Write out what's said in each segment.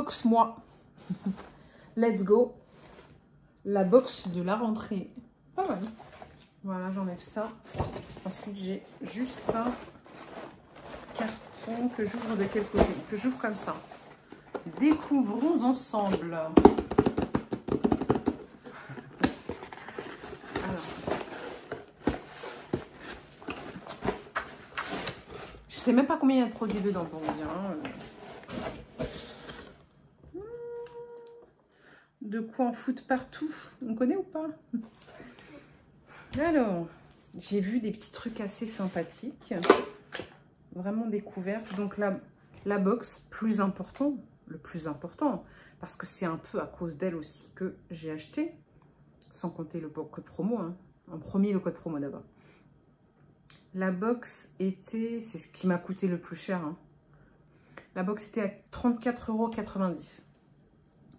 box moi. Let's go. La box de la rentrée. Pas mal. Voilà, j'enlève ça. Ensuite, j'ai juste un carton que j'ouvre de quel côté? Que j'ouvre comme ça. Découvrons ensemble. Alors. Je sais même pas combien il y a de produits dedans pour vous dire. Hein. De quoi en foutre partout. On connaît ou pas? Alors, j'ai vu des petits trucs assez sympathiques. Vraiment découvertes. Donc la box, plus important, le plus important, parce que c'est un peu à cause d'elle aussi que j'ai acheté, sans compter le code promo. Hein. En premier, le code promo d'abord. La box était, c'est ce qui m'a coûté le plus cher. Hein. La box était à 34,90 €.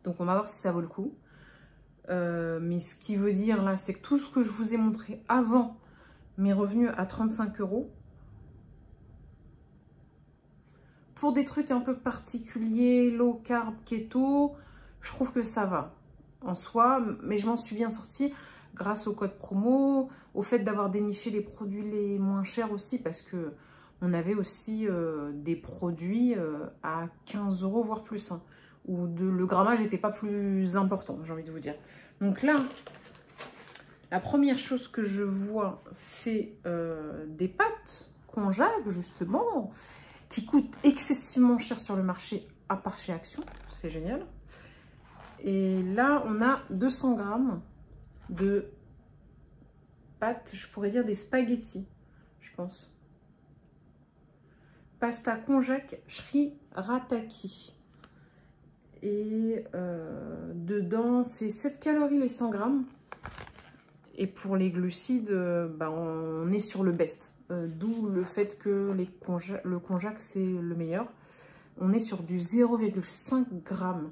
Donc, on va voir si ça vaut le coup. Mais ce qui veut dire là, c'est que tout ce que je vous ai montré avant m'est revenu à 35 €. Pour des trucs un peu particuliers, low carb, keto, je trouve que ça va en soi. Mais je m'en suis bien sortie grâce au code promo, au fait d'avoir déniché les produits les moins chers aussi, parce que on avait aussi des produits à 15 € voire plus. Hein, où le grammage n'était pas plus important, j'ai envie de vous dire. Donc là, la première chose que je vois, c'est des pâtes konjac, justement, qui coûtent excessivement cher sur le marché, à part chez Action. C'est génial. Et là, on a 200 grammes de pâtes, je pourrais dire des spaghettis, je pense. Pasta konjac Shri-Rataki. Et dedans, c'est 7 calories les 100 grammes. Et pour les glucides, bah, on est sur le best. D'où le fait que le konjac, c'est le meilleur. On est sur du 0,5 grammes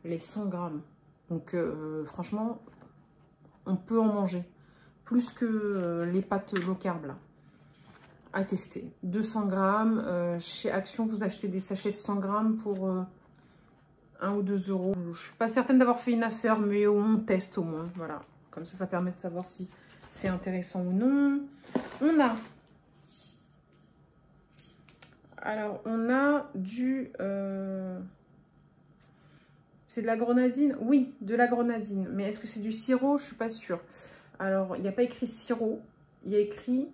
les 100 grammes. Donc, franchement, on peut en manger. Plus que les pâtes low carb, là. À tester. 200 grammes. Chez Action, vous achetez des sachets de 100 grammes pour 1 ou 2 €. Je ne suis pas certaine d'avoir fait une affaire, mais on teste au moins. Voilà. Comme ça permet de savoir si c'est intéressant ou non. On a... Alors, on a du... C'est de la grenadine? Oui, de la grenadine. Mais est-ce que c'est du sirop? Je ne suis pas sûre. Alors, il n'y a pas écrit sirop. Il y a écrit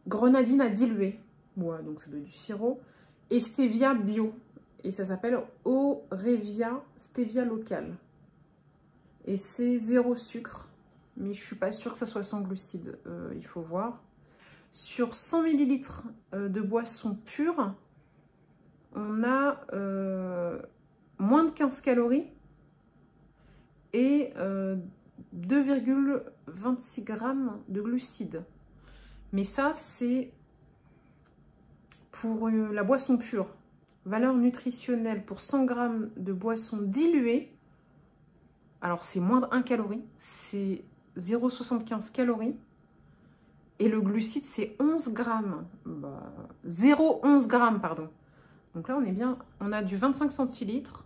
grenadine à diluer. Ouais, donc ça doit être du sirop. Et stevia bio. Et ça s'appelle Orevia Stevia Local. Et c'est 0 sucre. Mais je ne suis pas sûre que ça soit sans glucides. Il faut voir. Sur 100 ml de boisson pure, on a moins de 15 calories et 2,26 grammes de glucides. Mais ça, c'est pour la boisson pure. Valeur nutritionnelle pour 100 grammes de boisson diluée. Alors, c'est moins de 1 calorie. C'est 0,75 calories. Et le glucide, c'est 11 grammes. Bah, 0,11 grammes, pardon. Donc là, on est bien. On a du 25 centilitres.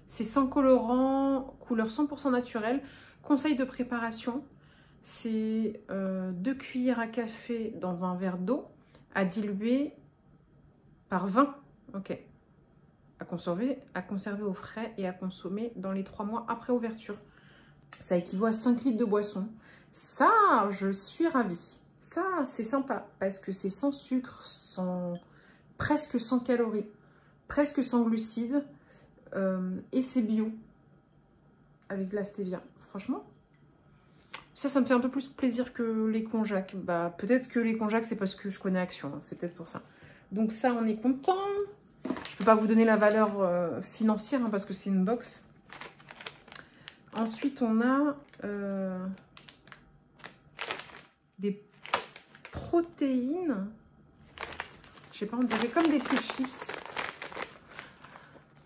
C'est sans colorant, couleur 100% naturelle. Conseil de préparation, c'est 2 cuillères à café dans un verre d'eau à diluer par 20. Ok. À conserver au frais et à consommer dans les 3 mois après ouverture. Ça équivaut à 5 litres de boisson. Ça, je suis ravie. Ça, c'est sympa parce que c'est sans sucre, presque sans calories, presque sans glucides et c'est bio avec de la stevia. Franchement, ça me fait un peu plus plaisir que les konjac. Bah, peut-être que les konjac, c'est parce que je connais Action, hein, c'est peut-être pour ça. Donc ça, on est content. Je ne peux pas vous donner la valeur financière hein, parce que c'est une box. Ensuite, on a des protéines. Je sais pas, on dirait comme des petits chips.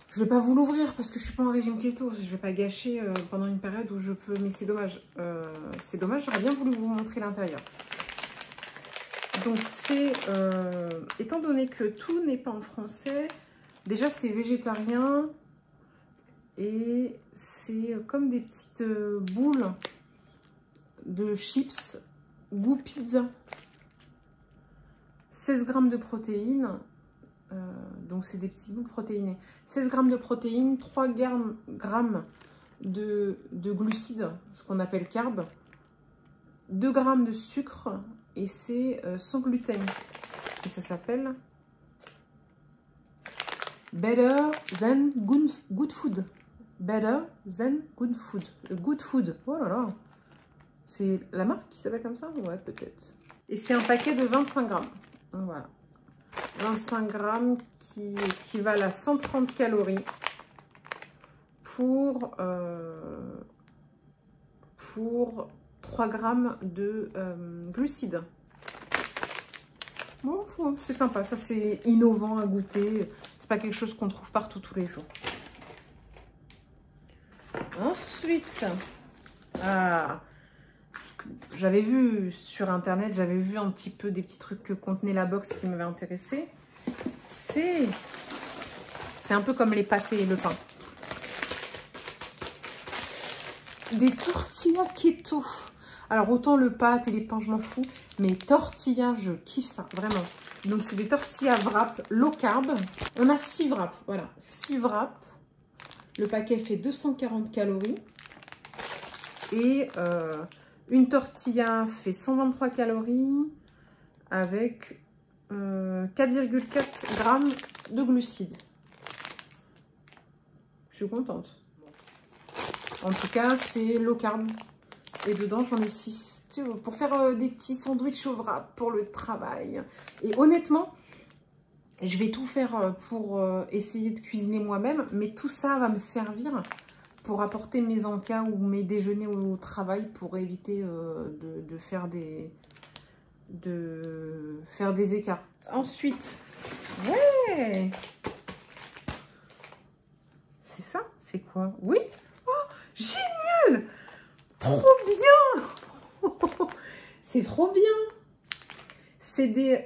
Je vais pas vous l'ouvrir parce que je suis pas en régime keto. Je vais pas gâcher pendant une période où je peux. Mais c'est dommage. C'est dommage, j'aurais bien voulu vous montrer l'intérieur. Donc c'est... étant donné que tout n'est pas en français, déjà c'est végétarien. Et c'est comme des petites boules de chips goût pizza. 16 grammes de protéines. Donc c'est des petites boules protéinées. 16 grammes de protéines, 3 grammes de glucides, ce qu'on appelle carb, 2 grammes de sucre et c'est sans gluten. Et ça s'appelle Better Than Good Food. Better Than Good Food. Good Food. Oh là là. C'est la marque qui s'appelle comme ça? Ouais, peut-être. Et c'est un paquet de 25 grammes. Donc voilà. 25 grammes qui équivalent à 130 calories pour 3 grammes de glucides. Bon, c'est sympa, ça c'est innovant à goûter. C'est pas quelque chose qu'on trouve partout tous les jours. Ensuite, j'avais vu sur internet, j'avais vu un petit peu des petits trucs que contenait la box qui m'avaient intéressé. C'est un peu comme les pâtes et le pain. Des tortillas keto. Alors autant le pâte et les pains je m'en fous, mais tortillas je kiffe ça, vraiment. Donc c'est des tortillas wrap low carb. On a 6 wraps, voilà, 6 wraps. Le paquet fait 240 calories. Et une tortilla fait 123 calories avec 4,4 grammes de glucides. Je suis contente. En tout cas, c'est low carb. Et dedans, j'en ai 6. Tu vois, pour faire des petits sandwichs au wrap pour le travail. Et honnêtement, je vais tout faire pour essayer de cuisiner moi-même. Mais tout ça va me servir pour apporter mes encas ou mes déjeuners au travail pour éviter de faire des écarts. Ensuite, ouais, c'est ça? C'est quoi? Oui. Oh, génial! Trop bien! C'est trop bien! C'est des...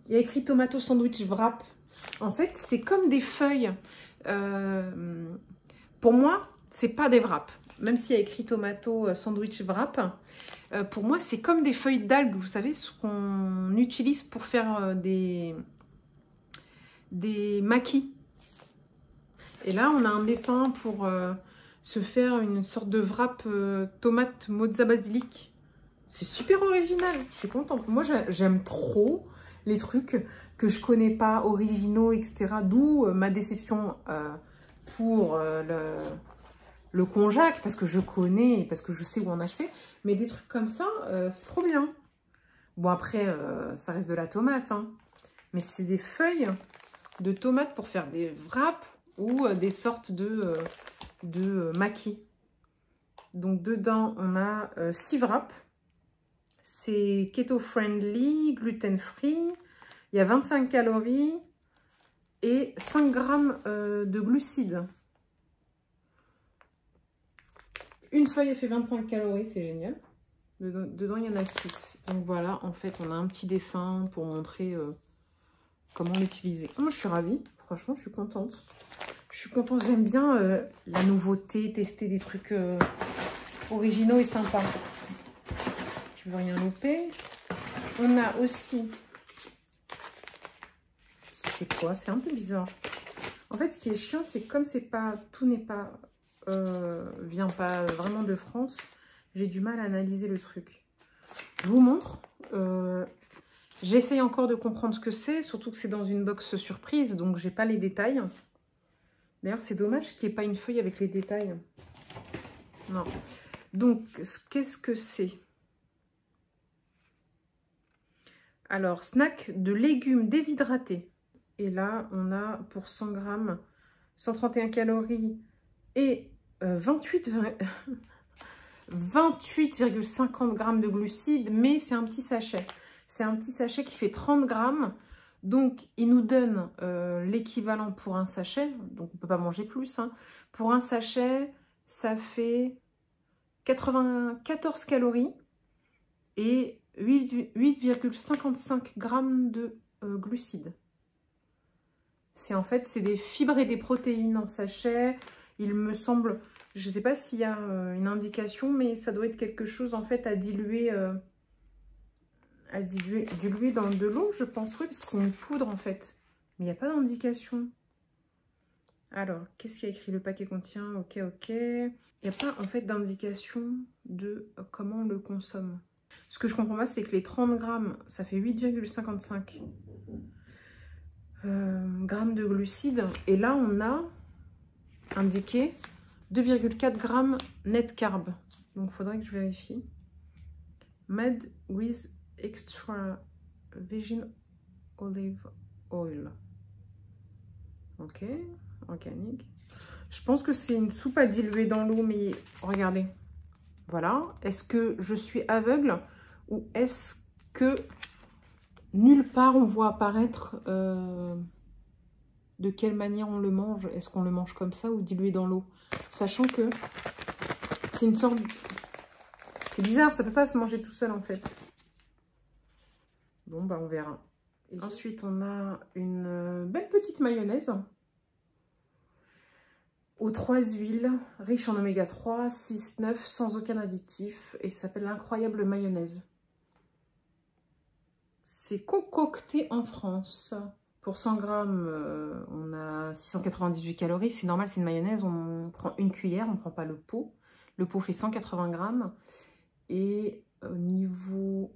il y a écrit tomato sandwich wrap. En fait, c'est comme des feuilles. Pour moi, c'est pas des wraps. Même s'il y a écrit tomato sandwich wrap, pour moi, c'est comme des feuilles d'algues. Vous savez, ce qu'on utilise pour faire des maquis. Et là, on a un dessin pour se faire une sorte de wrap tomate mozza basilic. C'est super original. Je suis contente. Moi, j'aime trop les trucs que je connais pas, originaux, etc. D'où ma déception pour le konjac, parce que je connais, parce que je sais où en acheter. Mais des trucs comme ça, c'est trop bien. Bon, après, ça reste de la tomate. Hein. Mais c'est des feuilles de tomates pour faire des wraps ou des sortes de maquis. Donc, dedans, on a 6 wraps. C'est keto-friendly, gluten-free. Il y a 25 calories et 5 grammes de glucides. Une feuille, elle fait 25 calories, c'est génial. Dedans, il y en a 6. Donc voilà, en fait, on a un petit dessin pour montrer comment l'utiliser. Moi, je suis ravie. Franchement, je suis contente. Je suis contente. J'aime bien la nouveauté, tester des trucs originaux et sympas. Je ne veux rien louper. On a aussi... C'est quoi? C'est un peu bizarre. En fait, ce qui est chiant, c'est que comme c'est pas... Tout n'est pas... vient pas vraiment de France, j'ai du mal à analyser le truc. Je vous montre. J'essaye encore de comprendre ce que c'est, surtout que c'est dans une box surprise, donc j'ai pas les détails. D'ailleurs, c'est dommage qu'il n'y ait pas une feuille avec les détails. Non. Donc, qu'est-ce que c'est? Alors, snack de légumes déshydratés. Et là, on a pour 100 grammes, 131 calories et 28,50 grammes de glucides, mais c'est un petit sachet. C'est un petit sachet qui fait 30 grammes. Donc, il nous donne l'équivalent pour un sachet. Donc, on ne peut pas manger plus. Hein. Pour un sachet, ça fait 94 calories et 8,55 grammes de glucides. C'est en fait, c'est des fibres et des protéines en sachet. Il me semble, je ne sais pas s'il y a une indication, mais ça doit être quelque chose en fait à diluer dans de l'eau, je pense, oui, parce que c'est une poudre en fait. Mais il n'y a pas d'indication. Alors, qu'est-ce qu'il y a écrit? Le paquet contient, ok, ok. Il n'y a pas en fait d'indication de comment on le consomme. Ce que je comprends pas, c'est que les 30 grammes, ça fait 8,55 grammes de glucides. Et là, on a indiqué 2,4 grammes net carb. Donc, il faudrait que je vérifie. Made with extra virgin olive oil. Ok, organique. Je pense que c'est une soupe à diluer dans l'eau, mais regardez. Voilà. Est-ce que je suis aveugle ou est-ce que nulle part on voit apparaître de quelle manière on le mange? Est-ce qu'on le mange comme ça ou dilué dans l'eau? Sachant que c'est une sorte... C'est bizarre, ça peut pas se manger tout seul en fait. Bon, bah on verra. Et ensuite, on a une belle petite mayonnaise aux 3 huiles, riche en oméga 3, 6, 9, sans aucun additif. Et ça s'appelle l'incroyable mayonnaise. C'est concocté en France. Pour 100 grammes, on a 698 calories. C'est normal, c'est une mayonnaise. On prend une cuillère, on ne prend pas le pot. Le pot fait 180 grammes. Et au niveau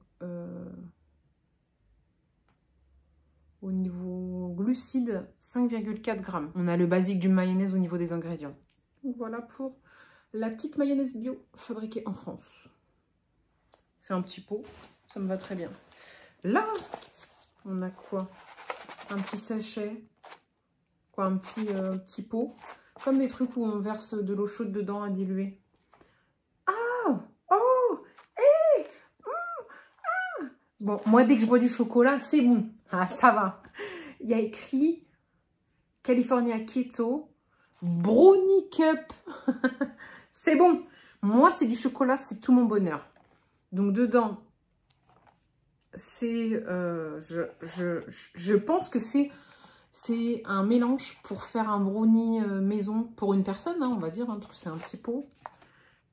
glucides, 5,4 grammes. On a le basique du mayonnaise au niveau des ingrédients. Donc voilà pour la petite mayonnaise bio fabriquée en France. C'est un petit pot, ça me va très bien. Là, on a quoi? Un petit sachet, quoi, un petit pot, comme des trucs où on verse de l'eau chaude dedans à diluer. Ah! Oh! Hé! Ah! Bon, moi, dès que je bois du chocolat, c'est bon. Ah, ça va. Il y a écrit California Keto Brownie Cup. C'est bon. Moi, c'est du chocolat, c'est tout mon bonheur. Donc, dedans, c'est... je pense que c'est un mélange pour faire un brownie maison pour une personne, hein, on va dire. Hein, parce que c'est un petit pot.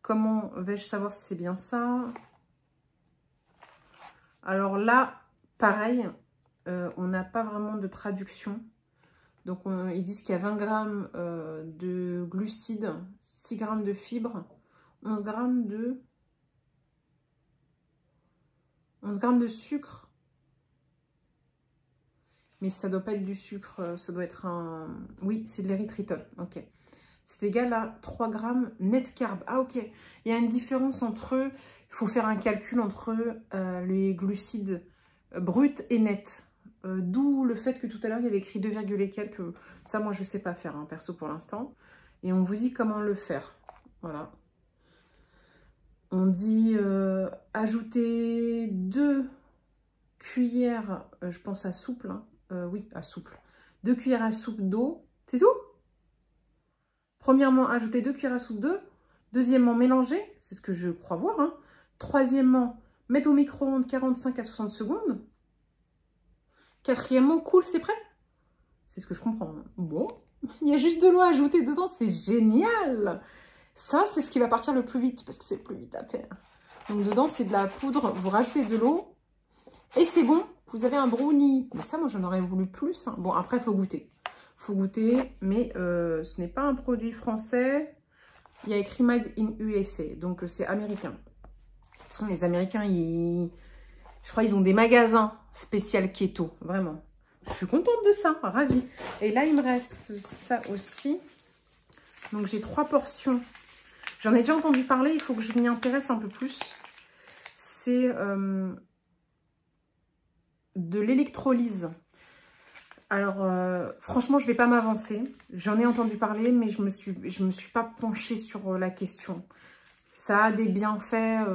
Comment vais-je savoir si c'est bien ça? Alors là, pareil, on n'a pas vraiment de traduction. Donc, ils disent qu'il y a 20 grammes de glucides, 6 grammes de fibres, 11 grammes de sucre. Mais ça ne doit pas être du sucre, ça doit être un... Oui, c'est de l'érythritol, ok. C'est égal à 3 grammes net carb. Ah, ok. Il y a une différence entre... Il faut faire un calcul entre les glucides bruts et nets. D'où le fait que tout à l'heure, il y avait écrit 2, et quelques. Ça, moi, je ne sais pas faire, hein, perso, pour l'instant. Et on vous dit comment le faire. Voilà. On dit ajouter 2 cuillères, je pense à soupe, hein. Oui, à soupe. 2 cuillères à soupe d'eau. C'est tout? Premièrement, ajouter 2 cuillères à soupe d'eau. Deuxièmement, mélanger. C'est ce que je crois voir. Hein. Troisièmement, mettre au micro-ondes 45 à 60 secondes. Quatrièmement, cool, c'est prêt. C'est ce que je comprends. Bon, il y a juste de l'eau à ajouter dedans, c'est génial. Ça, c'est ce qui va partir le plus vite, parce que c'est le plus vite à faire. Donc dedans, c'est de la poudre, vous rajoutez de l'eau, et c'est bon, vous avez un brownie. Mais ça, moi, j'en aurais voulu plus. Hein. Bon, après, il faut goûter. Il faut goûter, mais ce n'est pas un produit français. Il y a écrit Made in USA, donc c'est américain. Les Américains, je crois qu'ils ont des magasins spécial keto, vraiment. Je suis contente de ça, ravie. Et là, il me reste ça aussi. Donc, j'ai 3 portions. J'en ai déjà entendu parler, il faut que je m'y intéresse un peu plus. C'est de l'électrolyse. Alors, franchement, je ne vais pas m'avancer. J'en ai entendu parler, mais je me suis pas penchée sur la question. Ça a des bienfaits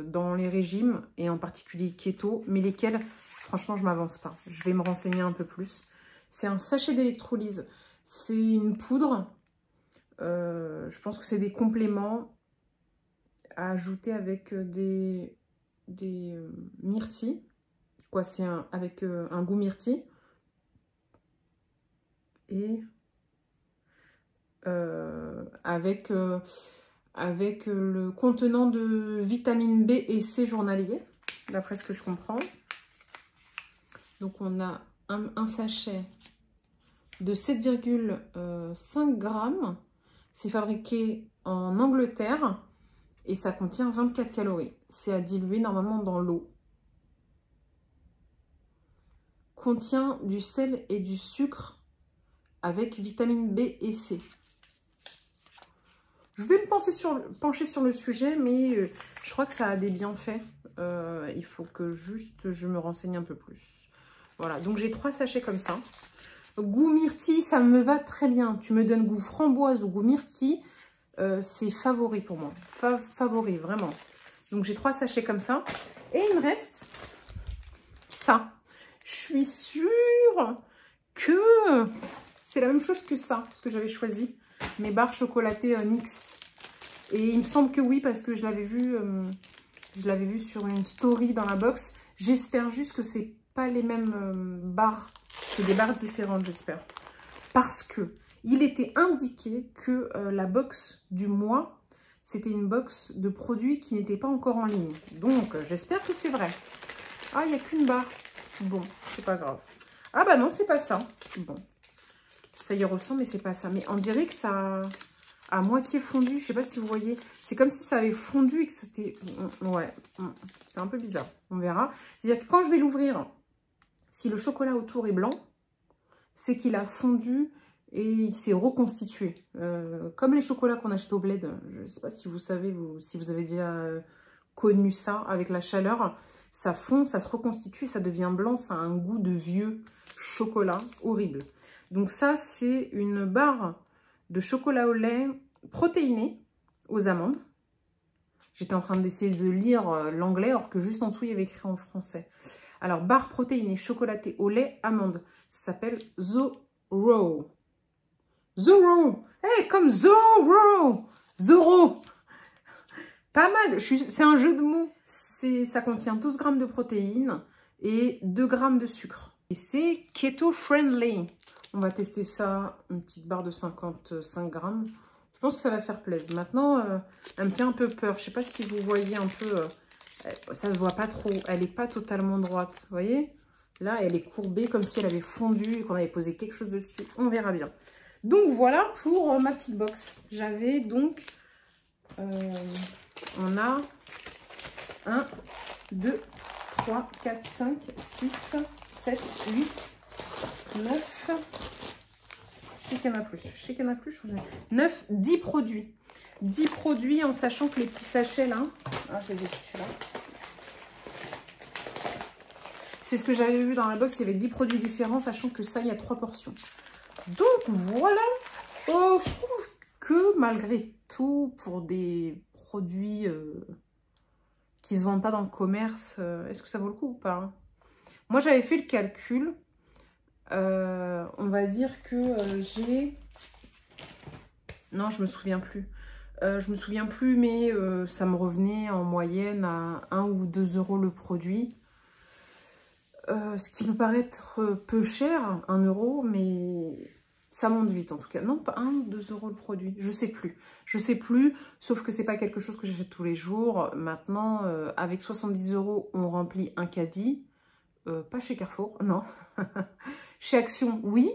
dans les régimes, et en particulier keto, mais lesquels, franchement, je ne m'avance pas. Je vais me renseigner un peu plus. C'est un sachet d'électrolyse. C'est une poudre. Je pense que c'est des compléments à ajouter avec des myrtilles. Quoi, c'est avec un goût myrtille. Et avec le contenant de vitamine B et C journalier, d'après ce que je comprends. Donc on a un sachet de 7,5 grammes. C'est fabriqué en Angleterre et ça contient 24 calories. C'est à diluer normalement dans l'eau. Contient du sel et du sucre avec vitamine B et C. Je vais me pencher sur le sujet, mais je crois que ça a des bienfaits. Il faut que juste je me renseigne un peu plus. Voilà, donc j'ai 3 sachets comme ça. Goût myrtille, ça me va très bien. Tu me donnes goût framboise ou goût myrtille, c'est favori pour moi. Favori, vraiment. Donc j'ai 3 sachets comme ça. Et il me reste ça. Je suis sûre que c'est la même chose que ça, ce que j'avais choisi. Mes barres chocolatées NYX. Et il me semble que oui, parce que je l'avais vu sur une story dans la box. J'espère juste que c'est pas les mêmes barres. C'est des barres différentes, j'espère. Parce que il était indiqué que la box du mois, c'était une box de produits qui n'étaient pas encore en ligne. Donc, j'espère que c'est vrai. Ah, il n'y a qu'une barre. Bon, c'est pas grave. Ah bah non, c'est pas ça. Bon. Ça y ressemble, mais c'est pas ça. Mais on dirait que ça a moitié fondu. Je sais pas si vous voyez. C'est comme si ça avait fondu et que c'était... Ouais, c'est un peu bizarre. On verra. C'est-à-dire que quand je vais l'ouvrir, si le chocolat autour est blanc, c'est qu'il a fondu et il s'est reconstitué. Comme les chocolats qu'on achète au bled. Je ne sais pas si vous savez, si vous avez déjà connu ça avec la chaleur. Ça fond, ça se reconstitue, ça devient blanc. Ça a un goût de vieux chocolat horrible. Donc ça, c'est une barre de chocolat au lait protéiné aux amandes. J'étais en train d'essayer de lire l'anglais, alors que juste en dessous, il y avait écrit en français. Alors, barre protéinée chocolatée au lait amande. Ça s'appelle Zorro. Zorro. Hey, comme Zorro. Zorro. Pas mal. C'est un jeu de mots. Ça contient 12 grammes de protéines et 2 grammes de sucre. Et c'est keto friendly. On va tester ça, une petite barre de 55 grammes. Je pense que ça va faire plaisir. Maintenant, elle me fait un peu peur. Je ne sais pas si vous voyez un peu... ça ne se voit pas trop. Elle n'est pas totalement droite. Vous voyez? Là, elle est courbée comme si elle avait fondu et qu'on avait posé quelque chose dessus. On verra bien. Donc, voilà pour ma petite box. J'avais donc... on a 1, 2, 3, 4, 5, 6, 7, 8... 9, je sais qu'il y en a plus, 9, 10 produits. 10 produits en sachant que les petits sachets là, ah j'ai vu celui-là. C'est ce que j'avais vu dans la box, il y avait 10 produits différents, sachant que ça, il y a 3 portions. Donc voilà, je trouve que malgré tout, pour des produits qui ne se vendent pas dans le commerce, est-ce que ça vaut le coup ou pas? Moi j'avais fait le calcul. On va dire que j'ai... Non, je me souviens plus. Mais ça me revenait en moyenne à 1 ou 2 euros le produit. Ce qui peut paraître peu cher, 1 euro, mais ça monte vite en tout cas. Non, pas 1 ou 2 euros le produit, je sais plus. Sauf que c'est pas quelque chose que j'achète tous les jours. Maintenant, avec 70 euros, on remplit un caddie. Pas chez Carrefour, non. Chez Action, oui.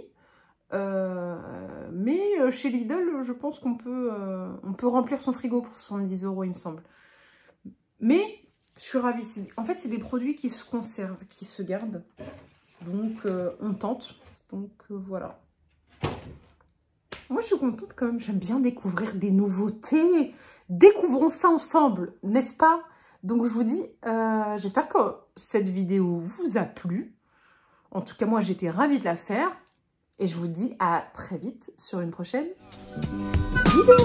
Mais chez Lidl, je pense qu'on peut, on peut remplir son frigo pour 70 euros, il me semble. Mais je suis ravie. En fait, c'est des produits qui se conservent, qui se gardent. Donc, on tente. Donc, voilà. Moi, je suis contente quand même. J'aime bien découvrir des nouveautés. Découvrons ça ensemble, n'est-ce pas? Donc, je vous dis, j'espère que cette vidéo vous a plu. En tout cas, moi, j'étais ravie de la faire. Et je vous dis à très vite sur une prochaine vidéo.